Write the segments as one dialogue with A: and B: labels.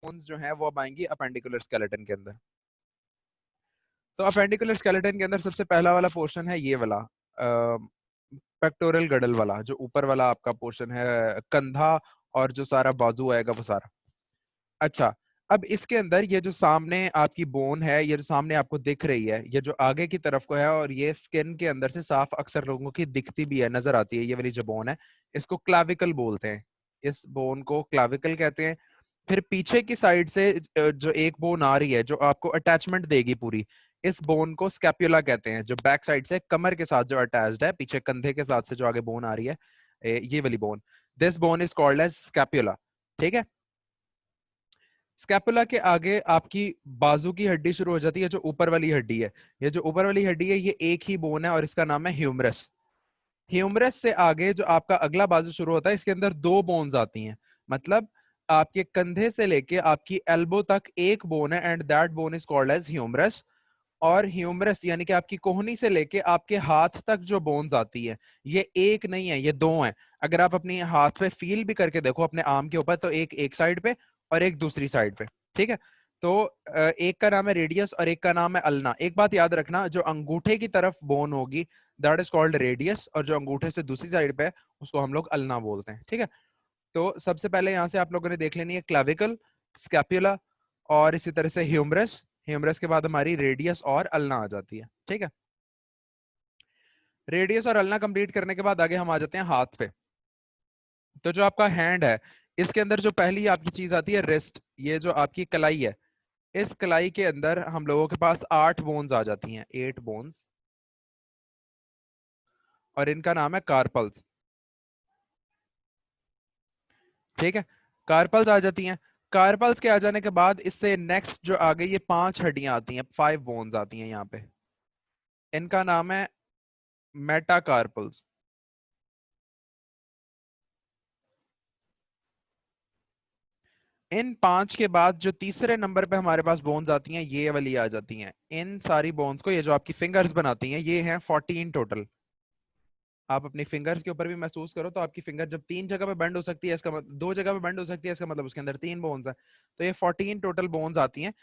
A: Bones जो है वो अब आएंगी अपेंडिकुलर स्केलेटन के अंदर। तो अपेंडिकुलर स्केलेटन के अंदर सबसे पहला वाला पोर्शन है ये वाला, पेक्टोरल गडल वाला, जो ऊपर वाला आपका पोर्शन है, कंधा और जो सारा बाजू आएगा वो सारा। अच्छा, अब इसके अंदर ये जो सामने आपकी बोन है, ये जो सामने आपको दिख रही है, ये जो आगे की तरफ को है, और ये स्किन के अंदर से साफ अक्सर लोगों की दिखती भी है, नजर आती है, ये वाली जो बोन है, इसको क्लाविकल बोलते हैं। इस बोन को क्लाविकल कहते हैं। फिर पीछे की साइड से जो एक बोन आ रही है, जो आपको अटैचमेंट देगी पूरी, इस बोन को स्कैपुला कहते हैं। जो बैक साइड से कमर के साथ जो अटैच्ड है, पीछे कंधे के साथ से जो आगे बोन आ रही है, ये वाली bone, this bone is called as scapula. ठीक है। स्कैपुला के आगे आपकी बाजू की हड्डी शुरू हो जाती है, जो ऊपर वाली हड्डी है। ये जो ऊपर वाली हड्डी है, ये एक ही बोन है और इसका नाम है ह्यूमरस। ह्यूमरस से आगे जो आपका अगला बाजू शुरू होता है, इसके अंदर दो बोन्स आती हैं। मतलब आपके कंधे से लेके आपकी एल्बो तक एक बोन है, and that bone is called as humerus. और ह्यूमरस यानी कि आपकी कोहनी से लेके आपके हाथ तक जो बोन्स आती है, ये एक नहीं है, ये दो हैं। अगर आप अपनी हाथ पे फील भी करके देखो अपने आर्म के ऊपर, तो एक एक साइड पे और एक दूसरी साइड पे। ठीक है। तो एक का नाम है रेडियस और एक का नाम है अल्ना। एक बात याद रखना, जो अंगूठे की तरफ बोन होगी दैट इज कॉल्ड रेडियस, और जो अंगूठे से दूसरी साइड पे है उसको हम लोग अल्ना बोलते हैं। ठीक है। तो सबसे पहले यहाँ से आप लोगों ने देख लेनी है क्लाविकल, स्कैपुला, और इसी तरह से ह्यूमरस। ह्यूमरस के बाद हमारी रेडियस और अल्ना आ जाती है। ठीक है। रेडियस और अल्ना कंप्लीट करने के बाद आगे हम आ जाते हैं हाथ पे। तो जो आपका हैंड है, इसके अंदर जो पहली आपकी चीज आती है रिस्ट, ये जो आपकी कलाई है, इस कलाई के अंदर हम लोगों के पास 8 बोन्स आ जाती हैं, 8 बोन्स, और इनका नाम है कार्पल्स। ठीक है। कार्पल्स आ जाती हैं। कार्पल्स के आ जाने के बाद इससे नेक्स्ट जो आ गई, ये 5 हड्डियां आती हैं, 5 बोन्स आती हैं यहाँ पे। इनका नाम है मेटाकार्पल्स। इन 5 के बाद जो तीसरे नंबर पे हमारे पास बोन्स आती हैं, ये वाली आ जाती हैं। इन सारी बोन्स को, ये जो आपकी फिंगर्स बनाती हैं, ये हैं 14 टोटल। आप अपनी फिंगर्स के ऊपर भी महसूस करो, तो आपकी फिंगर जब 3 जगह पे बेंड हो सकती है, इसका मतलब 2 जगह पे बेंड हो सकती है, इसका मतलब उसके अंदर 3 बोन्स हैं। तो ये 14 टोटल बोन्स आती हैं,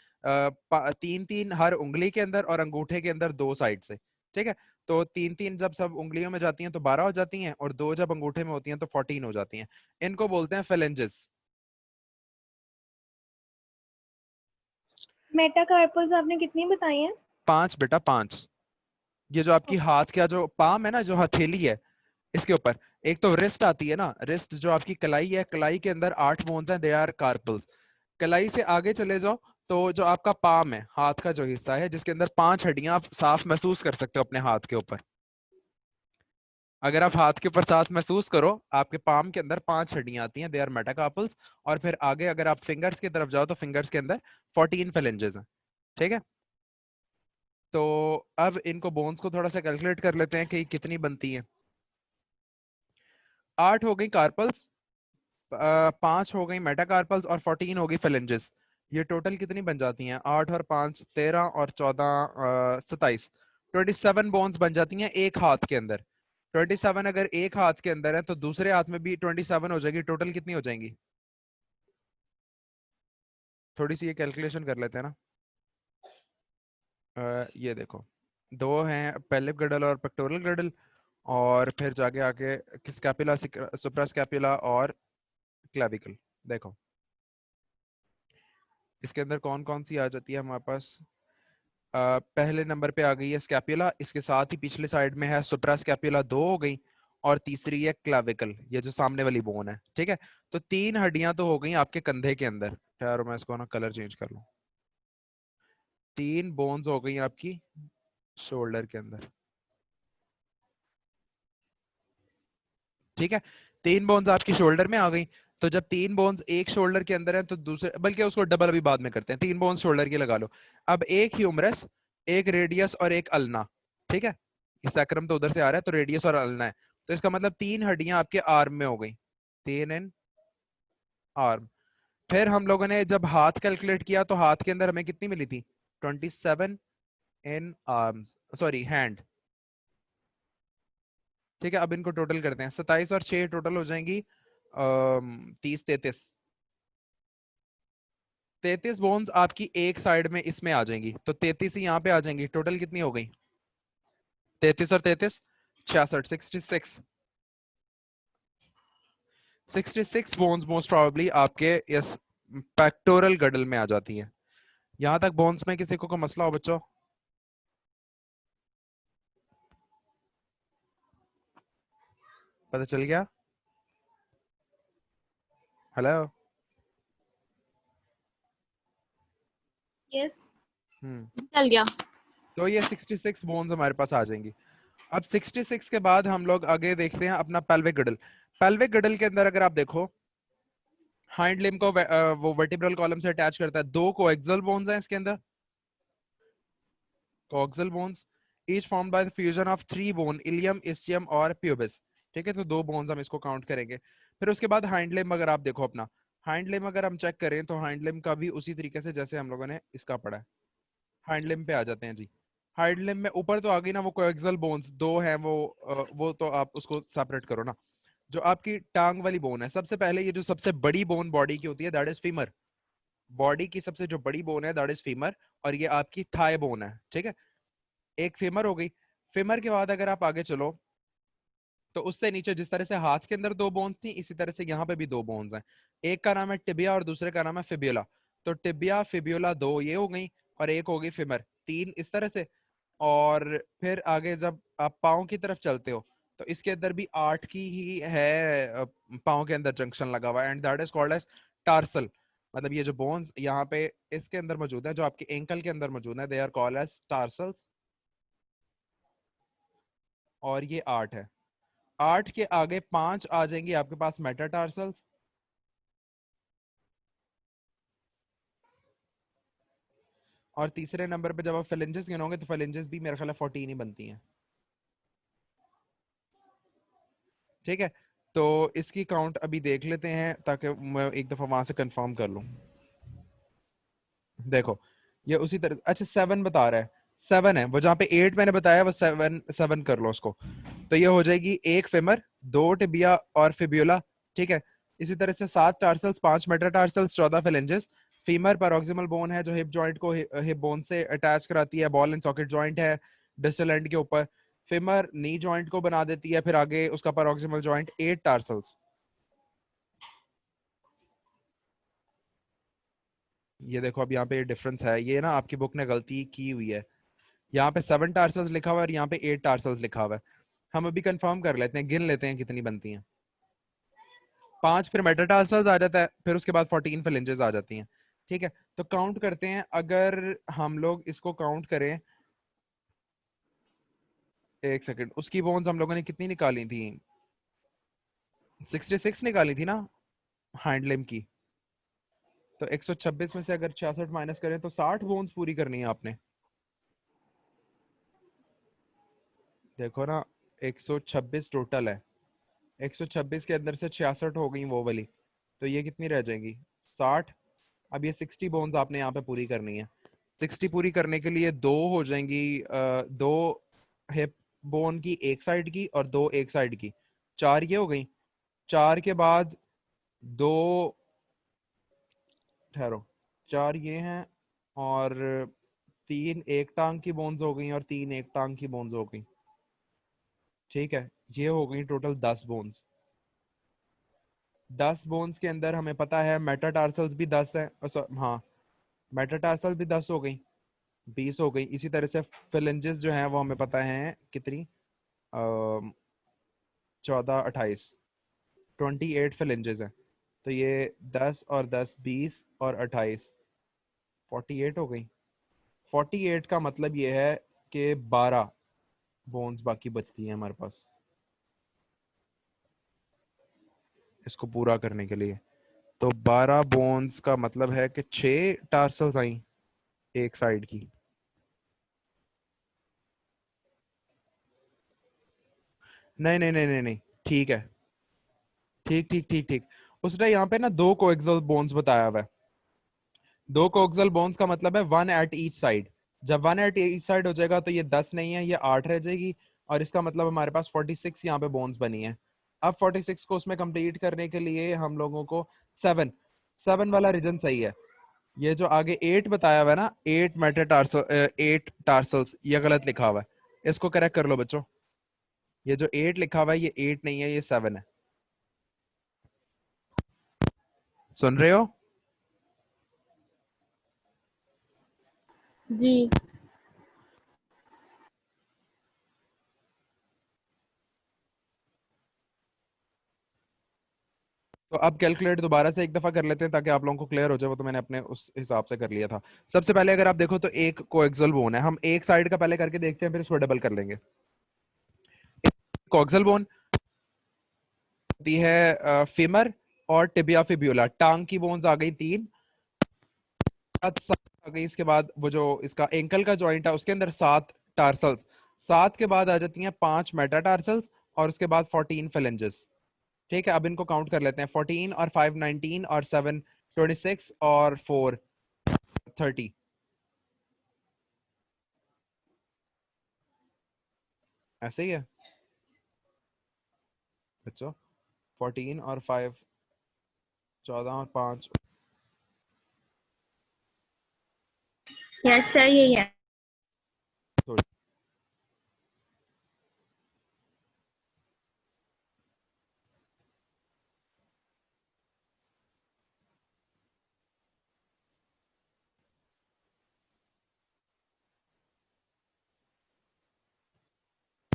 A: 3 3 हर उंगली के अंदर और अंगूठे के अंदर 2 साइड से। ठीक है। तो 3 3 जब सब उंगलियों में जाती हैं तो 12 हो जाती हैं, और 2 जब अंगूठे में होती हैं तो 14 हो जाती हैं। इनको बोलते हैं फेलेंजेस।
B: मेटाकार्पल्स आपने कितनी बताई हैं?
A: 5 बेटा, 5। ये जो आपकी
B: ओके।
A: हाथ का जो पाम है ना, जो हथेली है, इसके ऊपर एक तो रिस्ट आती है ना, रिस्ट जो आपकी कलाई है, कलाई के अंदर 8 बोन्स हैं, दे आर कार्पल्स। कलाई से आगे चले जाओ, तो जो आपका पाम है, हाथ का जो हिस्सा है, जिसके अंदर 5 हड्डियां आप साफ महसूस कर सकते हो अपने हाथ के ऊपर। अगर आप हाथ के ऊपर साफ महसूस करो, आपके पाम के अंदर 5 हड्डियां आती हैं, दे आर मेटाकार्पल्स। और फिर आगे अगर आप फिंगर्स की तरफ जाओ, तो फिंगर्स के अंदर 14 फेलेंजेस हैं। ठीक है। तो अब इनको बोन्स को थोड़ा सा कैलकुलेट कर लेते हैं कि कितनी बनती है। 8 हो गई कार्पल्स, 5 हो गई मेटाकार्पल्स, और 14 हो गई फेलेंजेस। ये टोटल कितनी बन जाती हैं? 8 और 5 13, और 14 27। 27 बोन्स बन जाती हैं एक हाथ के अंदर। 27 अगर एक हाथ के अंदर है, तो दूसरे हाथ में भी 27 हो जाएगी। टोटल कितनी हो जाएंगी? थोड़ी सी ये कैलकुलेशन कर लेते हैं ना। ये देखो, दो हैं पेलिक गडल और पेक्टोरल गडल, और फिर जाके आके स्कैपुला, सुप्रा स्कैपुला और क्लेविकल। देखो इसके अंदर कौन कौन सी आ जाती है हमारे पास। पहले नंबर पे आ गई है स्कैपुला, इसके साथ ही पिछले साइड में है सुप्रा स्कैपुला, 2 हो गई। और तीसरी है क्लाविकल, ये जो सामने वाली बोन है। ठीक है। तो 3 हड्डियां तो हो गई आपके कंधे के अंदर। ठहरो, मैं इसको ना कलर चेंज कर लूं। 3 बोन्स हो गई आपकी शोल्डर के अंदर। ठीक है। 3 बोन्स आपकी शोल्डर में आ गई। तो जब 3 बोन्स एक शोल्डर के अंदर है, तो दूसरे, बल्कि उसको डबल अभी बाद में करते हैं, 3 बोन्स शोल्डर के लगा लो। अब एक ह्यूमरस, एक रेडियस और एक अल्ना। ठीक है। ये सैक्रम तो उधर से आ रहा है, तो रेडियस और अल्ना है। तो इसका मतलब 3 हड्डियां आपके आर्म में हो गई, 3 इन आर्म। फिर हम लोगों ने जब हाथ कैलकुलेट किया, तो हाथ के अंदर हमें कितनी मिली थी? 27 इन आर्म्स, सॉरी हैंड। ठीक है। अब इनको टोटल करते हैं, 27 और 6 टोटल हो जाएंगी 30 33। 33 बोन्स आपकी एक साइड में इसमें आ जाएंगी, तो 33 ही यहाँ पे आ जाएंगी। टोटल कितनी हो गई? 33 और 33 66, 66। 66 बोन्स मोस्ट प्रोबेबली आपके इस पेक्टोरल गडल में आ जाती हैं। यहां तक बोन्स में किसी को मसला हो बच्चों? पता चल गया? हेलो?
B: यस।
C: चल गया।
A: तो ये 66 बोन्स हमारे पास आ जाएंगी। अब 66 के बाद हम लोग आगे देखते हैं अपना पेल्विक गडल। पेल्विक गडल के अंदर अगर आप देखो, हाइंड लिम्ब को वो वर्टिब्रल कॉलम से अटैच करता है। दो कोएक्सियल बोन्स हैं इसके अंदर, coaxial bones, each formed by the fusion of three bone, ilium, ischium और प्यूबिस। ठीक है, तो दो बोन्स हम इसको काउंट करेंगे। फिर उसके बाद हाइंड लिम्ब अगर आप देखो अपना, हाइंड लिम्ब अगर हम चेक करें तो हाइंड लिम्ब का भी उसी तरीके से जैसे हम लोगों ने इसका पढ़ा है। हाइंड लिम्ब पे आ जाते हैं जी। हाइंड लिम्ब में ऊपर तो आ गई ना वो कोएक्सियल बोन्स, दो हैं वो तो आप उसको सेपरेट करो ना। जो आपकी टांग वाली बोन है, सबसे पहले ये जो सबसे बड़ी बोन बॉडी की होती है दैट इज फीमर। बॉडी की सबसे जो बड़ी बोन है दैट इज फीमर, और ये आपकी थाई बोन है। ठीक है, एक फीमर हो गई। फीमर के बाद अगर आप आगे चलो तो उससे नीचे जिस तरह से हाथ के अंदर दो बोन्स थी, इसी तरह से यहाँ पे भी दो बोन्स हैं। एक का नाम है टिबिया और दूसरे का नाम है फिब्यूला। तो टिबिया फिब्यूला दो ये हो गई, और एक हो गई फीमर, तीन इस तरह से। और फिर आगे जब आप पाँव की तरफ चलते हो तो इसके अंदर भी आठ की ही है, पाँव के अंदर जंक्शन लगा हुआ है, and that is called as tarsal. मतलब ये जो बोन्स यहाँ पे इसके अंदर मौजूद है, जो आपके एंकल के अंदर मौजूद है, they are called as tarsals. और ये आठ है। आठ के आगे पांच आ जाएंगी आपके पास मेटाटार्सल्स। और तीसरे नंबर पे जब आप फेलेंजेस गिनोगे तो फेलेंजेस भी मेरे ख्याल 14 ही बनती हैं। ठीक है, तो इसकी काउंट अभी देख लेते हैं ताकि मैं एक दफा वहां से कंफर्म कर लूं। देखो ये उसी तरह, अच्छा 7 बता रहा है, 7 है वो, जहाँ पे 8 मैंने बताया वो 7 7 कर लो उसको। तो ये हो जाएगी एक फेमर, दो टिबिया और फिब्यूला। ठीक है, इसी तरह से 7 tarsals, 5 metatarsals, 14 phalanges. Femur proximal bone है जो हिप जॉइंट को हिप बोन से अटैच कराती है। बॉल एंड सॉकेट जॉइंट है डिस्टल एंड के ऊपर। फीमर नी जॉइंट को बना देती है, फिर आगे उसका पैरोक्सिमल जॉइंट। 8 टार्सल्स। ये देखो अब यहाँ पे डिफरेंस है, ये ना आपकी बुक ने गलती की हुई है। यहाँ पे 7 टार्सल्स लिखा हुआ है और यहाँ पे 8 टार्सल्स लिखा हुआ है। हम अभी कंफर्म कर लेते हैं, गिन लेते हैं कितनी बनती हैं। 5 फिर मेटाटार्सल्स आ जाता है, फिर उसके बाद 14 फिलेंजेस आ जाती हैं। ठीक है, तो काउंट करते हैं। अगर हम लोग इसको काउंट करें, एक सेकंड, उसकी बोन्स हम लोगों ने कितनी निकाली थी? 66 निकाली थी ना हाइंड लिम्ब की। तो 126 में से अगर 66 माइनस करें तो 60 बोन्स पूरी करनी है आपने। देखो ना, 126 टोटल है। 126 के अंदर से 66 हो गई वो वाली, तो ये कितनी रह जाएंगी? 60। अब ये 60 बोन्स आपने यहाँ पे पूरी करनी है। 60 पूरी करने के लिए दो हो जाएंगी, दो हिप बोन की एक साइड की और दो एक साइड की, चार ये हो गई। चार के बाद दो, ठहरो, चार ये हैं, और तीन एक टांग की बोन्स हो गई और तीन एक टांग की बोन्स हो गई। ठीक है, ये हो गई टोटल 10 बोन्स। 10 बोन्स के अंदर हमें पता है मेटाटार्सल्स भी 10 है, हाँ मेटाटार्सल भी 10 हो गई, 20 हो गई। इसी तरह से फिलेंजेस जो हैं वो हमें पता है कितनी, 14, 28, 28 फिलेंजेस हैं। तो ये 10 और 10 20 और 28, 48 हो गई। 48 का मतलब ये है कि 12 बोन्स बाकी बचती हैं हमारे पास इसको पूरा करने के लिए। तो 12 बोन्स का मतलब है कि 6 टार्सल्स आई एक साइड की। नहीं नहीं नहीं नहीं नहीं, ठीक है, ठीक ठीक ठीक ठीक। उसने यहाँ पे ना दो कोएक्सियल बोन्स बताया हुआ है। दो कोएक्सियल बोन्स का मतलब है वन एट ईच साइड। जब वन एट ईच साइड हो जाएगा तो ये 10 नहीं है, ये 8 रह जाएगी। और इसका मतलब हमारे पास 46 यहाँ पे बोन्स बनी है। अब 46 को उसमें कंप्लीट करने के लिए हम लोगों को 7, 7 वाला रीजन सही है। ये जो आगे 8 बताया हुआ है ना, 8 मेटाटार्सल, 8 टार्सल्स, ये गलत लिखा हुआ है, इसको करेक्ट कर लो बच्चों। ये जो 8 लिखा हुआ है ये 8 नहीं है, ये 7 है। सुन रहे हो?
C: जी।
A: तो अब कैलकुलेट दोबारा से एक दफा कर लेते हैं ताकि आप लोगों को क्लियर हो जाए। वो तो मैंने अपने उस हिसाब से कर लिया था। सबसे पहले अगर आप देखो तो एक कोएक्सियल बोन है, हम एक साइड का पहले करके देखते हैं, फिर इसको डबल कर लेंगे। कोएक्सियल बोन होती है फीमर और टिबिया फिब्यूला, टांग की बोन्स आ गई 3, आ गई। इसके बाद वो जो इसका एंकल का जॉइंट है उसके अंदर 7 टार्सल्स, 7 के बाद आ जाती हैं 5 मेटाटार्सल्स और उसके बाद 14 फेलेंजेस। ठीक है, अब इनको काउंट कर लेते हैं। 14 और 5 19 और 7 26 और 4 30। ऐसे ही है बच्चों। 14 और 5 14 और 5।
B: यस सर यही है।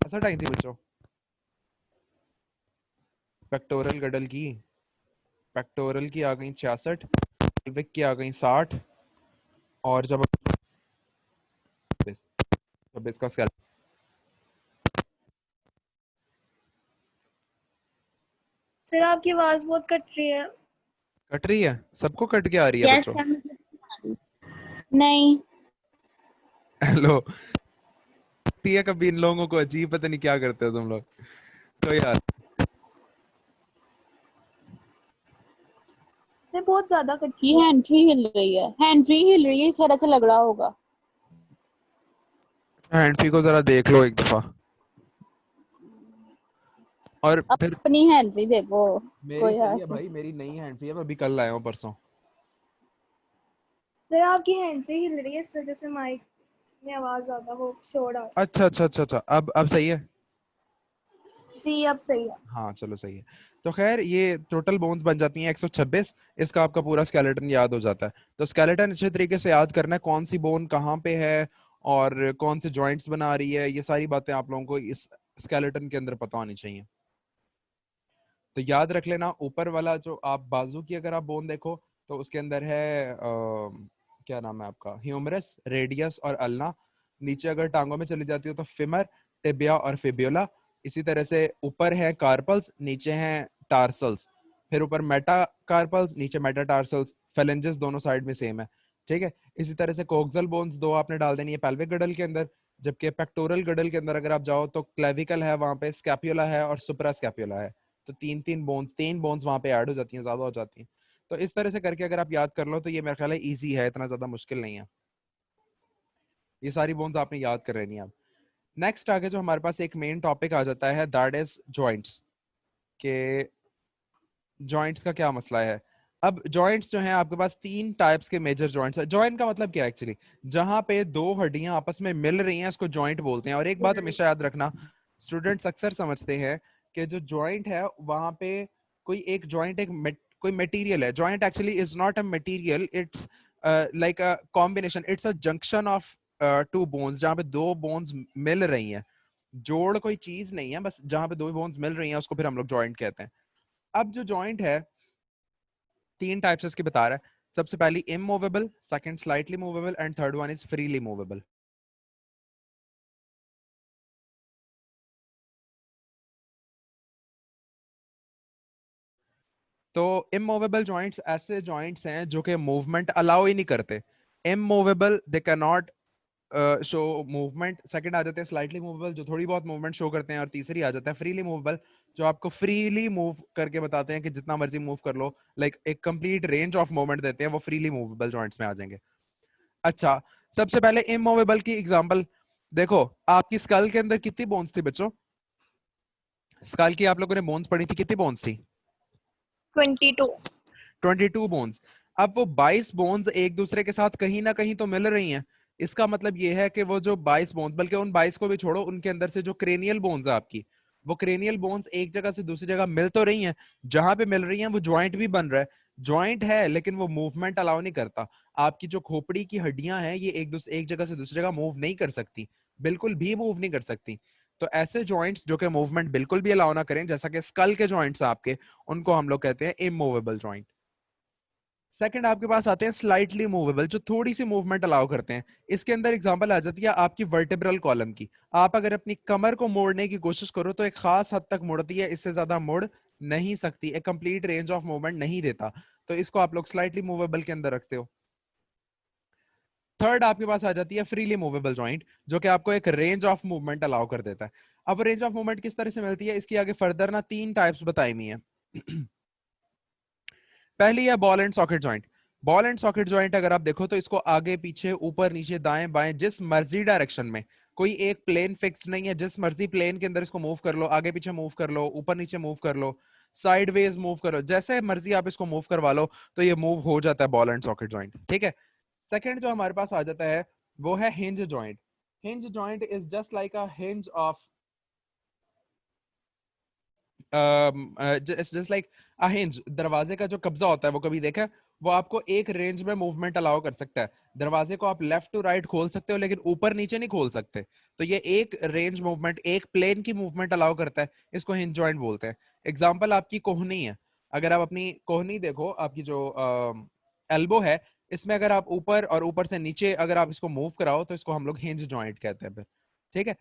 A: ऐसा टाइम थी बच्चों पेक्टोरल गडल की। पेक्टोरल की आ गई 66, पेल्विक की आ गई 60 और जब 26 का स्केल।
B: सर आपकी आवाज बहुत कट रही है।
A: कट रही है? सबको कट के आ रही है
B: यस
A: बच्चों?
B: सर।
C: नहीं।
A: हेलो, है कभी इन लोगों को अजीब, पता नहीं क्या करते हो तुम लोग तो यार।
B: सर बहुत ज्यादा कट
C: ये
B: रही है।
C: हैंड फ्री हिल रही है, हैंड फ्री हिल रही है, इस तरह से लग रहा होगा।
A: हैंड को जरा देख लो एक दफा। और फिर
C: अपनी हैंड फ्री देखो।
A: मेरी
C: कोई
A: सही है
C: ऐसे
A: भाई, मेरी नई हैंड फ्री है, मैं अभी कल लाया हूँ परसों।
B: सर आपकी हैंड से हिल रही है इस वजह से माइक में आवाज ज्यादा हो शोर आ।
A: अच्छा अच्छा अच्छा अच्छा, अब सही है।
B: जी अब सही है।
A: हाँ चलो सही है। तो खैर ये टोटल बोन्स बन जाती हैं 126। इसका आपका पूरा स्केलेटन याद हो जाता है। तो स्केलेटन अच्छे तरीके से याद करना है, कौन सी बोन कहाँ पे है और कौन से जॉइंट्स बना रही है, ये सारी बातें आप लोगों को इस स्केलेटन के अंदर पता होनी चाहिए। तो याद रख लेना, ऊपर वाला जो आप बाजू की अगर आप बोन देखो तो उसके अंदर है क्या नाम है आपका, ह्यूमरस, रेडियस और अल्ना। नीचे अगर टांगों में चली जाती हो तो फिमर, टिबिया और फिब्यूला। इसी तरह से ऊपर है कार्पल्स, नीचे हैं टार्सल्स। फिर ऊपर मेटा कार्पल्स, नीचे मेटा टार्सल्स। फेलेंजेस दोनों साइड में सेम है। ठीक है। इसी तरह से कोक्सल बोन्स दो आपने डाल देनी है पेल्विक गडल के अंदर। जबकि पेक्टोरल गडल के अंदर अगर आप जाओ तो क्लेविकल है वहां पे, स्कैपुला है और सुप्रा स्कैपुला है। तो तीन बोन्स वहां पे ऐड हो जाती हैं, ज्यादा हो जाती हैं। तो इस तरह से करके अगर आप याद कर लो तो ये मेरा ख्याल है इजी है, इतना ज्यादा मुश्किल नहीं है। ये सारी बोन्स आपने याद कर लेनी है। अब नेक्स्ट आगे जो हमारे पास एक मेन टॉपिक आ जाता है दैट इज जॉइंट्स के। जॉइंट्स का क्या मसला है? अब जॉइंट्स जो हैं आपके पास 3 टाइप्स के मेजर जॉइंट्स है। जॉइंट का मतलब क्या है एक्चुअली? जहां पे दो हड्डियां आपस में मिल रही हैं उसको जॉइंट बोलते हैं। और एक बात हमेशा याद रखना, स्टूडेंट्स अक्सर समझते हैं कि जो जॉइंट है वहां पे कोई एक जॉइंट कोई मटेरियल है। Joint actually is not a material, it's like a combination, it's a junction of 2 bones जहां पे 2 बोन्स मिल रही हैं। जोड़ कोई चीज नहीं है, बस जहां पे 2 बोन्स मिल रही हैं उसको फिर हम लोग जॉइंट कहते हैं। अब जो जॉइंट है 3 टाइप्स इसके बता रहा है। सबसे पहली immovable, second slightly movable and third one is freely movable. तो इमूवेबल जॉइंट्स ऐसे जॉइंट्स हैं जो कि मूवमेंट अलाउ ही नहीं करते। Immovable they cannot show movement. Second आ जाते हैं स्लाइटली मूवेबल जो थोड़ी बहुत मूवमेंट शो करते हैं, और तीसरी आ जाता है फ्रीली मूवेबल जो आपको फ्रीली मूव करके बताते हैं कि जितना मर्जी मूव कर लो, लाइक एक कंप्लीट रेंज ऑफ मूवमेंट देते हैं, वो फ्रीली मूवेबल जॉइंट्स में आ जाएंगे। अच्छा, सबसे पहले इमूवेबल की एग्जांपल देखो। आपकी स्कल के अंदर कितनी बोन्स थी बच्चों? स्कल की आप लोगों ने बोन्स पढ़ी थी, कितनी बोन्स थी?
B: 22।
A: 22 बोन्स। अब वो 22 बोन्स एक दूसरे के साथ कहीं ना कहीं तो मिल रही हैं, इसका मतलब ये है कि वो जो 22 बोन्स, बल्कि उन 22 को भी छोड़ो, उनके अंदर से जो क्रेनियल बोन्स है आपकी, वो क्रेनियल बोन्स एक जगह से दूसरी जगह मिल तो रही हैं, जहां पे मिल रही हैं वो ज्वाइंट भी बन रहा है, ज्वाइंट है लेकिन वो मूवमेंट अलाउ नहीं करता। आपकी जो खोपड़ी की हड्डियां हैं ये एक जगह से दूसरी जगह मूव नहीं कर सकती, बिल्कुल भी मूव नहीं कर सकती। तो ऐसे जॉइंट्स जो कि मूवमेंट बिल्कुल भी अलाउ ना करें, जैसा कि स्कल के जॉइंट्स आपके, उनको हम लोग कहते हैं इमूवेबल जॉइंट। सेकंड आपके पास आते हैं स्लाइटली मूवेबल, जो थोड़ी सी मूवमेंट अलाउ करते हैं। इसके अंदर एग्जांपल आ जाती है आपकी वर्टेब्रल कॉलम की। आप अगर अपनी कमर को मोड़ने की कोशिश करो तो एक खास हद तक मुड़ती है, इससे ज्यादा मुड़ नहीं सकती, एक कंप्लीट रेंज ऑफ मूवमेंट नहीं देता, तो इसको आप लोग स्लाइटली मूवेबल के अंदर रखते हो। थर्ड आपके पास आ जाती है फ्रीली मूवेबल जॉइंट, जो कि आपको एक रेंज ऑफ मूवमेंट अलाउ कर देता है। अब रेंज ऑफ मूवमेंट किस तरह से मिलती है, इसकी आगे फर्दर ना 3 टाइप्स बताई हुई है। पहली है ball and socket joint. Ball and socket joint अगर आप देखो तो इसको आगे पीछे ऊपर नीचे दाएं बाएं जिस मर्जी डायरेक्शन में, कोई एक प्लेन फिक्स नहीं है, जिस मर्जी प्लेन के अंदर इसको मूव कर लो, आगे पीछे मूव कर लो, ऊपर नीचे मूव कर लो, साइडवेज मूव करो, जैसे मर्जी आप इसको मूव करवा लो तो ये मूव हो जाता है बॉल एंड सॉकेट जॉइंट। ठीक है। सेकंड जो हमारे पास आ जाता है वो है hinge joint. Hinge joint is just like a hinge of just like a hinge. दरवाजे का जो कब्जा होता है वो कभी देखा है, वो आपको एक रेंज में मूवमेंट अलाउ कर सकता है। दरवाजे को आप लेफ्ट टू राइट खोल सकते हो लेकिन ऊपर नीचे नहीं खोल सकते, तो ये एक रेंज मूवमेंट, एक प्लेन की मूवमेंट अलाउ करता है, इसको हिंज जॉइंट बोलते हैं। एग्जांपल आपकी कोहनी है, अगर आप अपनी कोहनी देखो, आपकी जो एल्बो है, इसमें अगर आप ऊपर और ऊपर से नीचे अगर आप इसको मूव कराओ तो इसको हम लोग हिंज जॉइंट कहते हैं फिर। ठीक है।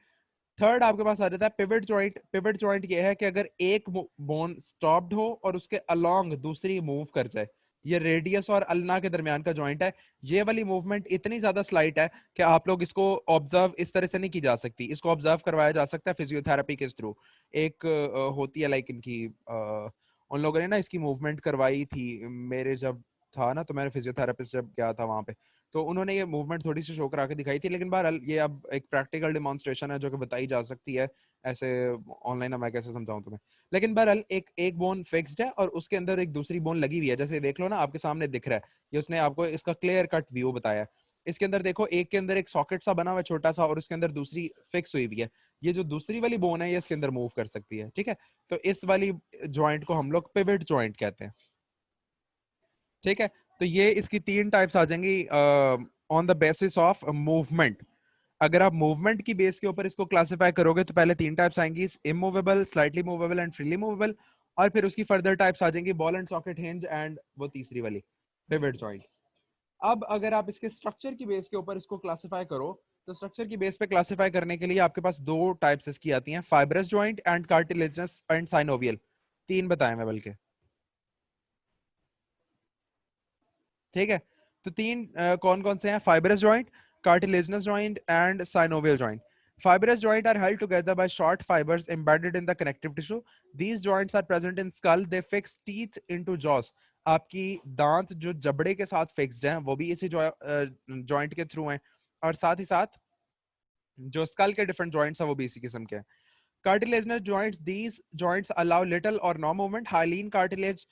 A: थर्ड आपके पास आ जाता है पिवट जॉइंट। पिवट जॉइंट ये है कि अगर एक बोन स्टॉप्ड हो और उसके अलोंग दूसरी मूव कर जाए, ये रेडियस और अल्ना के दरमियान का जॉइंट है। ये वाली मूवमेंट इतनी ज्यादा स्लाइट है कि आप लोग इसको ऑब्जर्व इस तरह से नहीं की जा सकती, इसको ऑब्जर्व करवाया जा सकता है फिजियोथेरेपी के थ्रू। एक होती है लाइक इनकी उन लोगों ने ना इसकी मूवमेंट करवाई थी, मेरे जब था ना तो मैंने फिजियोथेरेपिस्ट जब गया था वहां पे, तो उन्होंने ये मूवमेंट थोड़ी सी शो करा के दिखाई थी। लेकिन बहरहाल ये अब एक प्रैक्टिकल डिमॉन्स्ट्रेशन है जो कि बताई जा सकती है, ऐसे ऑनलाइन मैं कैसे समझाऊं तुम्हें। लेकिन बहरहाल एक एक बोन फिक्स्ड है और उसके अंदर एक दूसरी बोन लगी हुई है, जैसे देख लो ना आपके सामने दिख रहा है, ये उसने आपको इसका क्लियर कट व्यू बताया है। इसके अंदर देखो, एक के अंदर एक सॉकेट सा बना हुआ है छोटा सा, और उसके अंदर दूसरी फिक्स हुई हुई है। ये जो दूसरी वाली बोन है ये इसके अंदर मूव कर सकती है। ठीक है। तो इस वाली जॉइंट को हम लोग पिवट जॉइंट कहते हैं। ठीक है। तो ये इसकी 3 टाइप्स आ जाएंगी on the basis of movement. अगर आप मूवमेंट की बेस के ऊपर इसको क्लासिफाई करोगे तो पहले 3 टाइप्स आएंगी, immovable, slightly movable and freely movable, और फिर उसकी फर्दर टाइप्स आ जाएंगी ball and socket, hinge and वो तीसरी वाली पिवट जॉइंट। अब अगर आप इसके स्ट्रक्चर की बेस के ऊपर इसको क्लासिफाई करो तो स्ट्रक्चर की बेस पे क्लासिफाई करने के लिए आपके पास 2 टाइप्स इसकी आती हैं, fibrous joint and cartilaginous and synovial. 3 बताए मैं बल्कि। ठीक है। तो 3 कौन कौन से हैं, fibrous joint, cartilaginous joint and synovial joint. Fibrous joints are held together by short fibers embedded in the connective tissue. These joints are present in skull. They fix teeth into jaws. आपकी दांत जो जबड़े के साथ fixed हैं वो भी इसी जॉइंट के थ्रू हैं, और साथ ही साथ जो स्कल के डिफरेंट जॉइंट्स हैं वो भी इसी किस्म के हैं। Cartilaginous joints, these joints allow little or no movement. Hyaline cartilage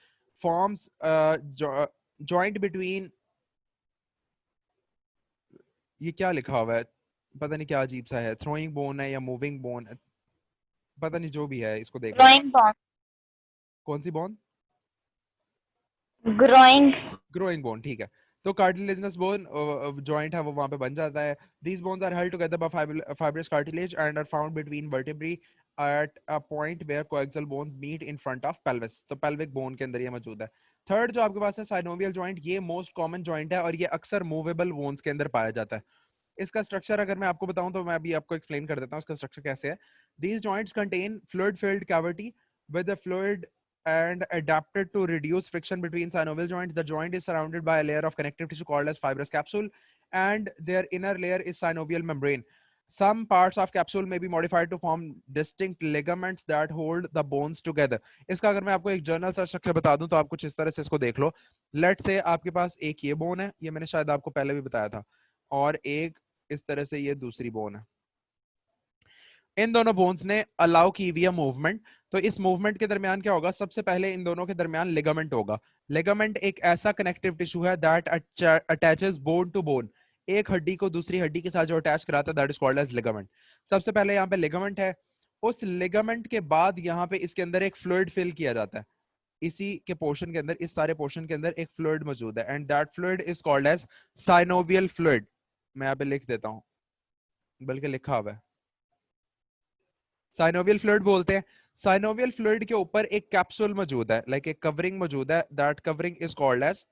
A: forms joint between, ये क्या लिखा हुआ है, पता नहीं क्या अजीब सा है, थ्रोइंग बोन है या मूविंग बोन, पता नहीं, जो भी है इसको देख लो।
D: ग्रोइंग बोन,
A: कौन सी बोन?
D: ग्रोइंग।
A: ग्रोइंग बोन, ठीक है। तो कार्टिलेजिनस बोन जॉइंट है वो वहां पे बन जाता है। These bones are held together by fibrous cartilage and are found between vertebrae at a point where coaxial bones meet in front of pelvis. तो pelvic bone के अंदर ये मौजूद है। थर्ड जो आपके पास है साइनोवियल जॉइंट, ये मोस्ट कॉमन जॉइंट है और ये अक्सर मूवेबल बोन्स के अंदर पाया जाता है। इसका स्ट्रक्चर अगर मैं आपको बताऊं तो मैं अभी आपको एक्सप्लेन कर देता हूं इसका स्ट्रक्चर कैसे है। These joints contain fluid filled cavity with the fluid and adapted to reduce friction between synovial joints. The joint is surrounded by a layer of connective tissue called as fibrous capsule, and their inner layer is synovial membrane. Some parts of capsule may be modified to form distinct ligaments that hold the bones together. इसका अगर मैं आपको एक journal सा structure बता दूं तो आप कुछ इस तरह से इसको देख लो। लेट से आपके पास एक ये बोन है, ये मैंने शायद आपको पहले भी बताया था, और एक इस तरह से ये दूसरी बोन है। इन दोनों बोन्स ने अलाउ की हुई है मूवमेंट। तो इस मूवमेंट के दरमियान क्या होगा, सबसे पहले इन दोनों के दरमियान लिगामेंट होगा। लिगामेंट एक ऐसा कनेक्टिव टिश्यू है that attaches bone to bone, एक हड्डी को दूसरी हड्डी के साथ जो अटैच कराता है that is called as ligament. सबसे पहले यहाँ पे लिगामेंट है, उस लिगामेंट के बाद यहाँ पे इसके अंदर एक फ्लूइड फिल किया जाता है, इसी के पोर्शन के अंदर, इस सारे पोर्शन के अंदर एक फ्लूइड मौजूद है and that fluid is called as synovial fluid. मैं यहाँ पे लिख देता हूँ, बल्कि लिखा हुआ है, साइनोवियल फ्लूइड बोलते हैं। साइनोवियल फ्लूइड के ऊपर एक कैप्सूल मौजूद है, लाइक एक कवरिंग मौजूद है, that covering is called as,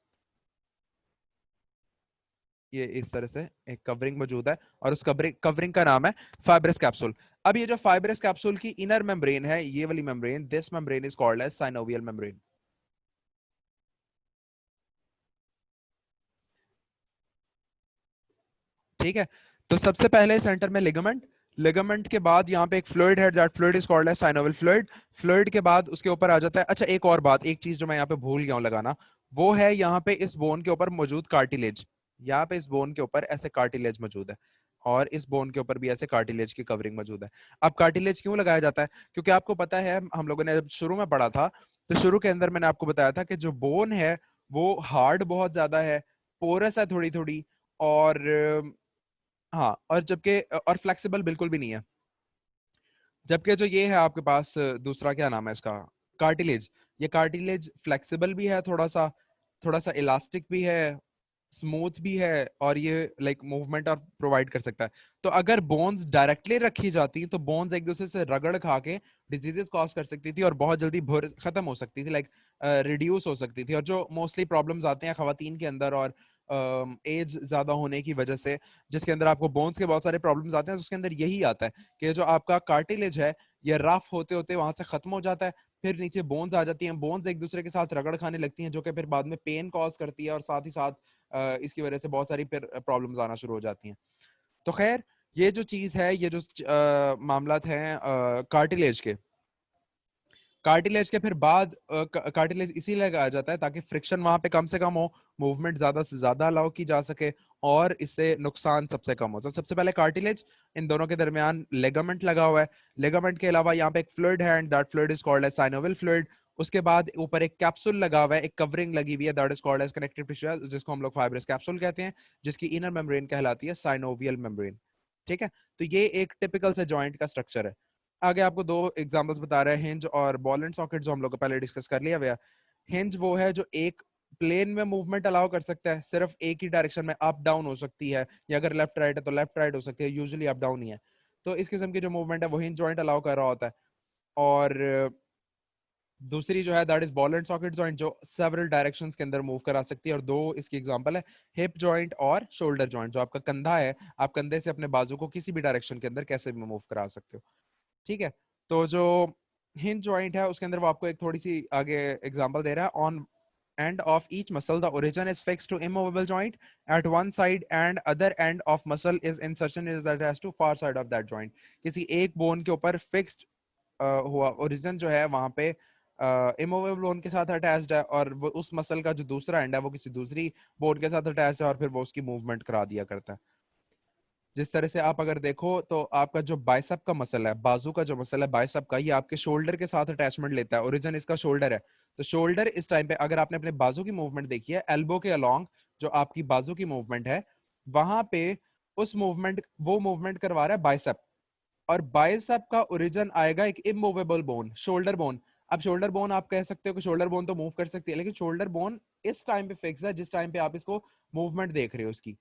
A: ये इस तरह से एक कवरिंग मौजूद है और उस कवरिंग का नाम है फाइब्रस कैप्सूल। अब ये जो फाइब्रस कैप्सूल की इनर मेम्ब्रेन है, ये वाली membrane, this membrane is called as synovial membrane. ठीक है, तो सबसे पहले सेंटर में लिगामेंट, लिगामेंट के बाद यहाँ पे एक फ्लूइड है, that fluid is called as synovial fluid. Fluid के बाद उसके ऊपर आ जाता है, अच्छा एक और बात, एक चीज जो मैं यहाँ पे भूल गया हूँ लगाना, वो है यहाँ पे इस बोन के ऊपर मौजूद कार्टिलेज। यहाँ पे इस बोन के ऊपर ऐसे कार्टिलेज मौजूद है और इस बोन के ऊपर भी ऐसे कार्टिलेज की कवरिंग मौजूद है। अब कार्टिलेज क्यों लगाया जाता है, क्योंकि आपको पता है, हम लोगों ने जब शुरू में पढ़ा था तो शुरू के अंदर मैंने आपको बताया था कि जो बोन है वो हार्ड बहुत ज्यादा है, पोरस है थोड़ी थोड़ी, और हाँ, और जबकि और फ्लेक्सिबल बिल्कुल भी नहीं है। जबकि जो ये है आपके पास दूसरा, क्या नाम है इसका, कार्टिलेज, ये कार्टिलेज फ्लेक्सिबल भी है, थोड़ा सा इलास्टिक भी है, स्मूथ भी है, और ये लाइक मूवमेंट और प्रोवाइड कर सकता है। तो अगर बोन्स डायरेक्टली रखी जाती तो बोन्स एक दूसरे से रगड़ खा के डिजीजेस कॉज कर सकती थी और बहुत जल्दी भर खत्म हो सकती थी, लाइक रिड्यूस हो सकती थी। और जो मोस्टली प्रॉब्लम्स आते हैं खवातीन के अंदर और एज ज्यादा होने की वजह से, जिसके अंदर आपको बोन्स के बहुत सारे प्रॉब्लम्स आते हैं, तो उसके अंदर यही आता है कि जो आपका कार्टिलेज है ये रफ होते होते वहां से खत्म हो जाता है, फिर नीचे बोन्स आ जाती हैं, बोन्स एक दूसरे के साथ रगड़ खाने लगती हैं, जो कि फिर बाद में पेन कॉज करती है और साथ ही साथ इसकी वजह से बहुत सारी फिर प्रॉब्लम्स आना शुरू हो जाती हैं। तो खैर, ये जो चीज है, ये जो मामलात हैं कार्टिलेज के, कार्टिलेज के फिर बाद कार्टिलेज इसीलिए लगाया जाता है ताकि फ्रिक्शन वहां पे कम से कम हो, मूवमेंट ज्यादा से ज्यादा अलाउ की जा सके और इससे नुकसान सबसे कम हो। तो सबसे पहले कार्टिलेज, इन दोनों के दरमियान लेगामेंट लगा हुआ है, लेगामेंट के अलावा यहाँ पे एक फ्लूइड है and that fluid is called as synovial fluid. उसके बाद ऊपर एक कैप्सूल लगा हुआ है, एक कवरिंग लगी हुई है, that is called as connective tissue, जिसको हम लोग फाइब्रस कैप्सूल कहते हैं, जिसकी इनर मेम्ब्रेन कहलाती है साइनोवियल मेम्ब्रेन। ठीक है, तो ये एक टिपिकल से जॉइंट का स्ट्रक्चर है। आगे आपको दो एग्जांपल्स बता रहे हैं, हिंज और बॉल एंड सॉकेट, जो हम लोग पहले डिस्कस कर लिया हुआ। हिंज वो है जो एक प्लेन में मूवमेंट अलाउ कर सकता है, सिर्फ एक ही डायरेक्शन में, अप डाउन हो सकती है, या अगर लेफ्ट राइट है तो लेफ्ट राइट हो सकती है, यूजुअली अप डाउन ही है। तो इस किस्म की जो मूवमेंट है वो हिंज जॉइंट अलाउ कर रहा होता है। और दूसरी जो है that is ball and socket joint, जो सेवरल डायरेक्शंस के अंदर मूव करा सकती है, और दो इसकी एग्जांपल है हिप जॉइंट और शोल्डर जॉइंट। जो आपका कंधा है, आप कंधे से अपने बाजू को किसी भी डायरेक्शन के अंदर कैसे भी मूव करा सकते हो। ठीक है, तो जो हिंज जॉइंट है उसके अंदर वो आपको एक थोड़ी सी आगे एग्जांपल दे रहा है, on end of each muscle the origin is fixed to immovable joint at one side and other end of muscle is insertion is attached to far side of that joint। किसी एक bone के ऊपर fixed हुआ origin जो है वहां पे immovable bone के साथ अटैच्ड है, और वो उस मसल का जो दूसरा एंड है वो किसी दूसरी बोन के साथ अटैच्ड है, और फिर वो उसकी मूवमेंट करा दिया करता है। जिस तरह से आप अगर देखो तो आपका जो बाइसेप का मसल है, बाजू का जो मसल है बाइसेप का, ये आपके शोल्डर के साथ अटैचमेंट लेता है, ओरिजिन इसका शोल्डर है। तो शोल्डर इस टाइम पे अगर आपने अपने बाजू की मूवमेंट देखी है, एल्बो के अलोंग जो आपकी बाजू की मूवमेंट है, वहां पे उस मूवमेंट वो मूवमेंट करवा रहा है बाइसेप, और बाइसेप का ओरिजिन आएगा एक इमूवेबल बोन, शोल्डर बोन। अब शोल्डर बोन आप कह सकते हो कि शोल्डर बोन तो मूव कर सकती है, लेकिन शोल्डर बोन इस टाइम पे फिक्स है जिस टाइम पे आप इसको मूवमेंट देख रहे हो उसकी।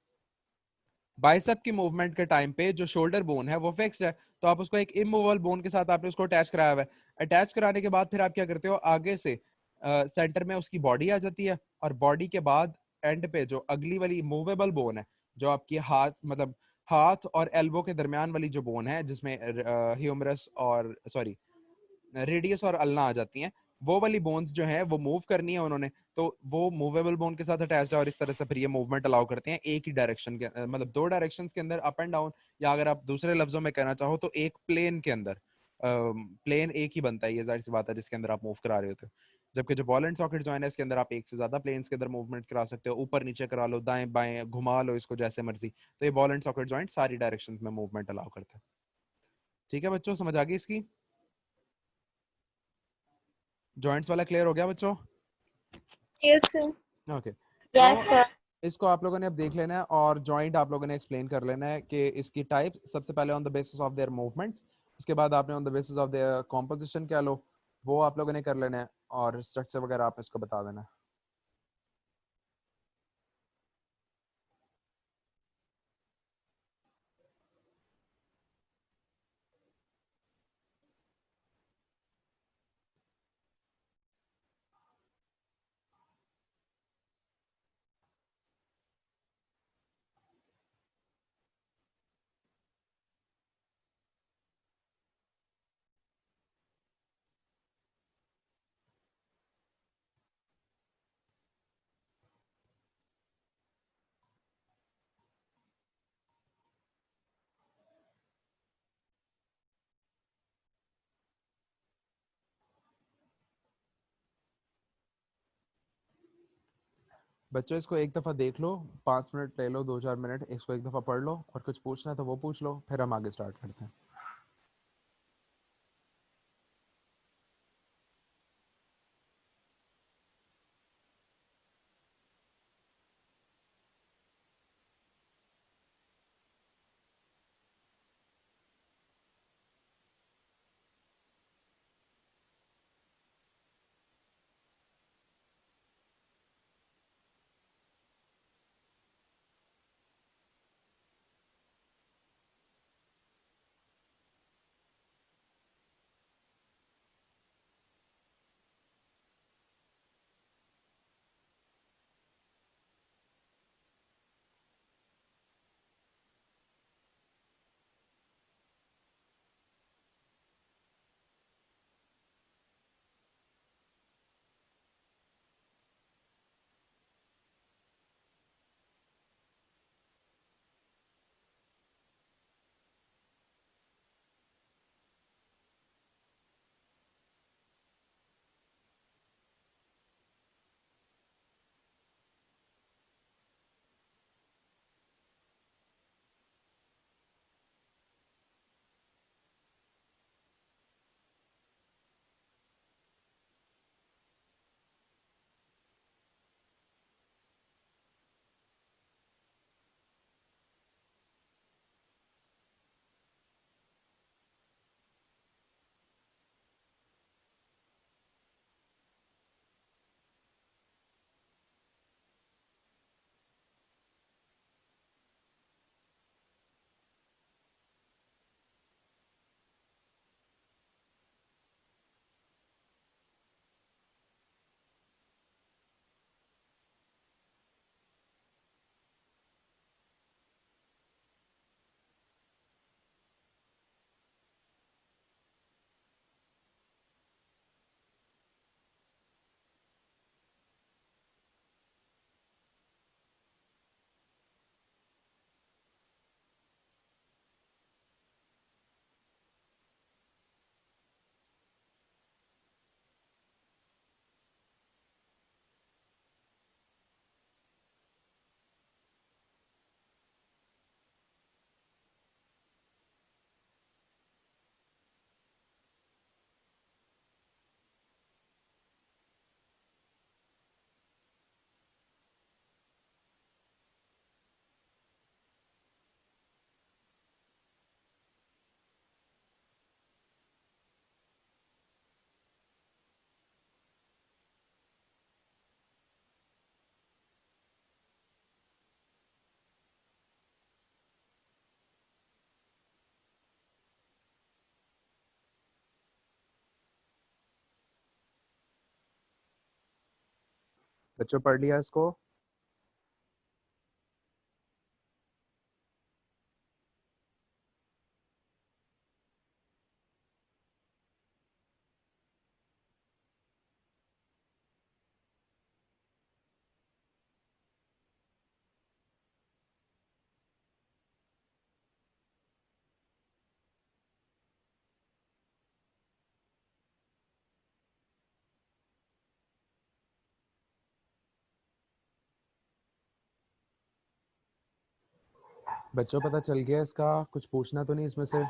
A: बाइसेप की मूवमेंट के टाइम पे जो शोल्डर बोन है वो फिक्स्ड है, तो आप उसको एक इमूवेबल बोन के साथ आपने उसको अटैच कराया हुआ है। अटैच कराने के बाद फिर आप क्या करते हो, आगे से सेंटर में उसकी बॉडी आ जाती है, और बॉडी के बाद एंड पे जो अगली वाली मूवेबल बोन है, जो आपकी हाथ मतलब हाथ और एल्बो के दरमियान वाली जो बोन है, जिसमें ह्यूमरस और सॉरी रेडियस और अल्ना आ जाती हैं, वो वाली बोन्स जो है वो मूव करनी है उन्होंने, तो वो मूवेबल बोन के साथ अटैच्ड है, और इस तरह से फिर ये मूवमेंट अलाउ करते हैं एक ही डायरेक्शन के मतलब दो डायरेक्शंस के अंदर, अप एंड डाउन, या अगर आप दूसरे लफ्जों में कहना चाहो तो एक प्लेन के अंदर। प्लेन एक ही बनता है, ये जाहिर सी बात है, जिसके अंदर आप मूव करा रहे होते हो। जबकि जो बॉल एंड सॉकेट जॉइन है, इसके अंदर आप एक से ज्यादा प्लेन्स के अंदर मूवमेंट करा सकते हो, ऊपर नीचे करा लो, दाएं बाएं घुमा लो इसको जैसे मर्जी। तो ये बॉल एंड सॉकेट जॉइंट सारी डायरेक्शंस में मूवमेंट अलाउ करता है। ठीक है बच्चों, समझ आ गई इसकी? जॉइंट्स वाला क्लियर हो गया बच्चों?
B: Yes sir.
A: ओके,
D: यस
A: तो
D: सर।
A: इसको आप लोगों ने अब देख लेना है और जॉइंट आप लोगों ने एक्सप्लेन कर लेना है कि इसकी टाइप सबसे पहले on the basis of their movements, उसके बाद आपने on the basis of their composition क्या लो वो आप लोगों ने कर लेना है, और स्ट्रक्चर वगैरह आपने इसको बता देना है। बच्चों इसको एक दफ़ा देख लो, 5 मिनट ले लो, 2-4 मिनट, इसको एक दफ़ा पढ़ लो और कुछ पूछना है तो वो पूछ लो, फिर हम आगे स्टार्ट करते हैं। बच्चों पढ़ लिया इसको? बच्चों पता चल गया इसका? कुछ पूछना तो नहीं इसमें से?